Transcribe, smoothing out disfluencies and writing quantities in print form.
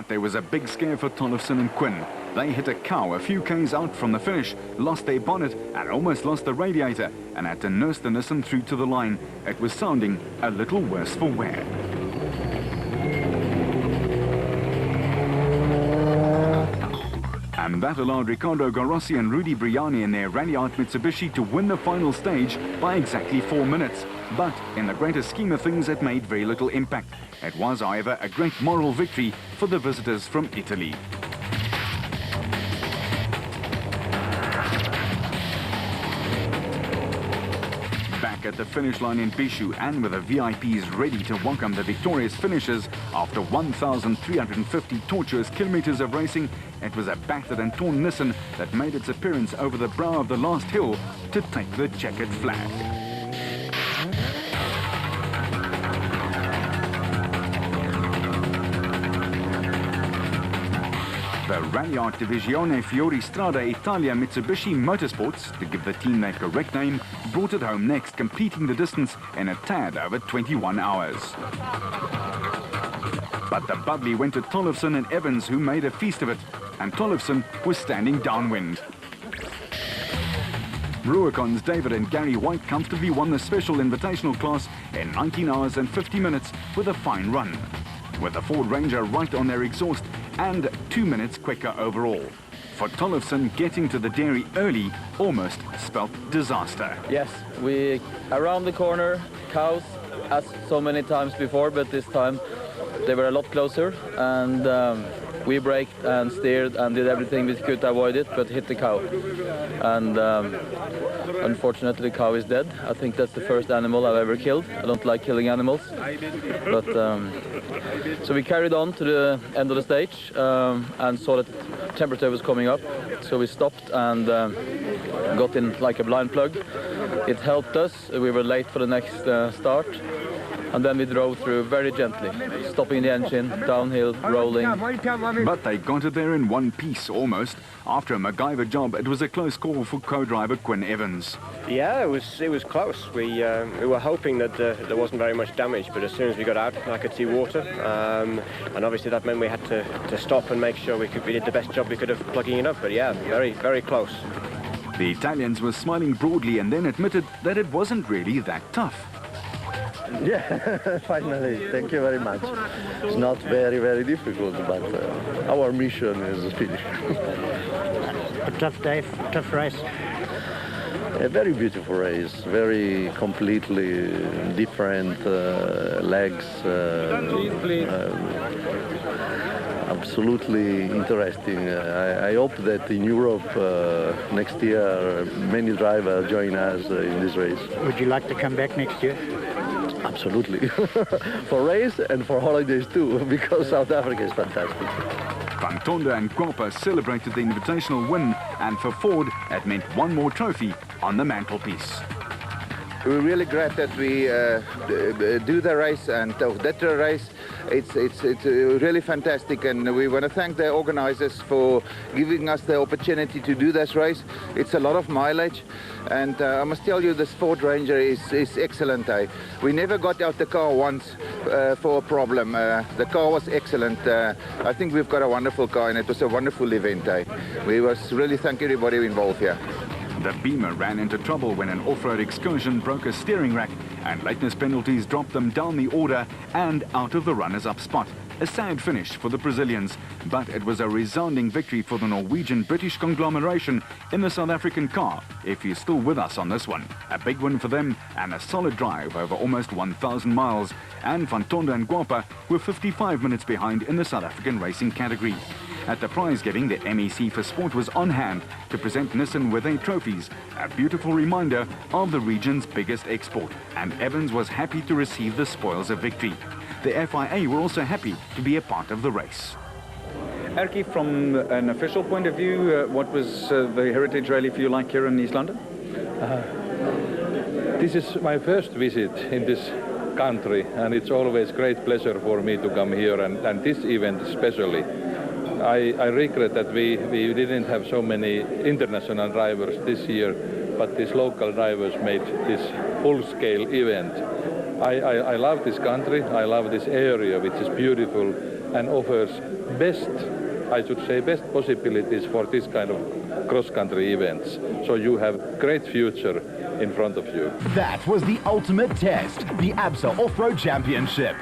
there was a big scare for Tollefson and Quinn. They hit a cow a few k's out from the finish, lost their bonnet and almost lost the radiator, and had to nurse the Nissan through to the line. It was sounding a little worse for wear. And that allowed Riccardo Garossi and Rudy Briani in their Ralliart Mitsubishi to win the final stage by exactly 4 minutes. But in the greater scheme of things, it made very little impact. It was, however, a great moral victory for the visitors from Italy. Back at the finish line in Bishu, and with the VIPs ready to welcome the victorious finishers after 1,350 tortuous kilometers of racing, it was a battered and torn Nissan that made its appearance over the brow of the last hill to take the checkered flag. The Ralliart Divisione Fioristrada Italia Mitsubishi Motorsports, to give the team their correct name, brought it home next, completing the distance in a tad over 21 hours. But the bubbly went to Tollefson and Evans, who made a feast of it, and Tollefson was standing downwind. Ruacon's David and Gary White comfortably won the special invitational class in 19 hours and 50 minutes with a fine run, with the Ford Ranger right on their exhaust and 2 minutes quicker overall. For Tollefson, getting to the dairy early almost spelt disaster. Yes, we around the corner, cows, as so many times before, but this time they were a lot closer, and we braked and steered and did everything we could to avoid it, but hit the cow. And unfortunately, the cow is dead. I think that's the first animal I've ever killed. I don't like killing animals. But so we carried on to the end of the stage and saw that the temperature was coming up. So we stopped and got in like a blind plug. It helped us. We were late for the next start. And then we drove through very gently, stopping the engine, downhill, rolling. But they got it there in one piece, almost. After a MacGyver job, it was a close call for co-driver Quinn Evans. Yeah, it was close. We were hoping that there wasn't very much damage, but as soon as we got out, I could see water. And obviously that meant we had to stop and make sure we did the best job we could of plugging it up. But yeah, very, very close. The Italians were smiling broadly and then admitted that it wasn't really that tough. Yeah, finally, thank you very much. It's not very, very difficult, but our mission is finished. A tough day, tough race. A very beautiful race, very completely different legs. Absolutely interesting. I hope that in Europe next year many drivers join us in this race. Would you like to come back next year? Absolutely. For race and for holidays too, because South Africa is fantastic. Van Tonder and Guapa celebrated the invitational win, and for Ford, it meant one more trophy on the mantelpiece. We're really glad that we do the race, and that race, it's really fantastic, and we want to thank the organizers for giving us the opportunity to do this race. It's a lot of mileage, and I must tell you, this Ford Ranger is excellent. We never got out the car once for a problem. The car was excellent. I think we've got a wonderful car, and it was a wonderful event. We was really thank everybody involved here. The Beamer ran into trouble when an off-road excursion broke a steering rack, and lateness penalties dropped them down the order and out of the runners-up spot. A sad finish for the Brazilians, but it was a resounding victory for the Norwegian-British conglomeration in the South African car, if you're still with us on this one. A big win for them and a solid drive over almost 1,000 miles, and Van Tonder and Guapa were 55 minutes behind in the South African racing category. At the prize giving, the MEC for Sport was on hand to present Nissan with their trophies, a beautiful reminder of the region's biggest export, and Evans was happy to receive the spoils of victory. The FIA were also happy to be a part of the race. Erky, from an official point of view, what was the Heritage Rally for you like here in East London? This is my first visit in this country, and it's always great pleasure for me to come here, and this event especially. I regret that we didn't have so many international drivers this year, but these local drivers made this full-scale event. I love this country, I love this area, which is beautiful, and offers best possibilities for this kind of cross-country events. So you have great future in front of you. That was the ultimate test, the ABSA Off-Road Championship.